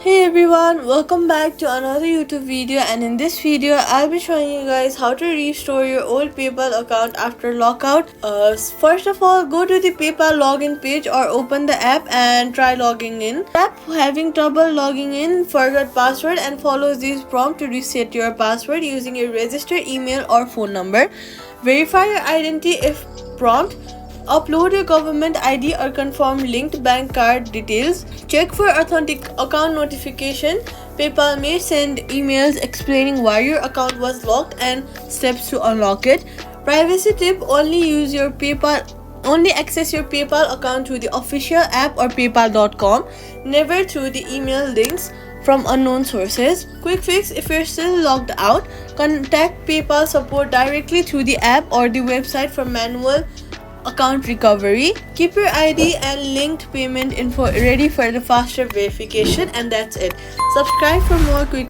Hey everyone, welcome back to another YouTube video, and in this video I'll be showing you guys how to restore your old PayPal account after lockout. First of all, go to the PayPal login page or open the app and try logging in. App having trouble logging in, forget password and follow this prompt to reset your password using your registered email or phone number. Verify your identity if prompt. Upload your government ID or confirm linked bank card details. Check for authentic account notification. PayPal may send emails explaining why your account was locked and steps to unlock it. Privacy tip: only access your PayPal account through the official app or paypal.com, never through the email links from unknown sources. Quick fix: if you're still logged out, contact PayPal support directly through the app or the website for manual account recovery. Keep your ID and linked payment info ready for the faster verification, and that's it. Subscribe for more quick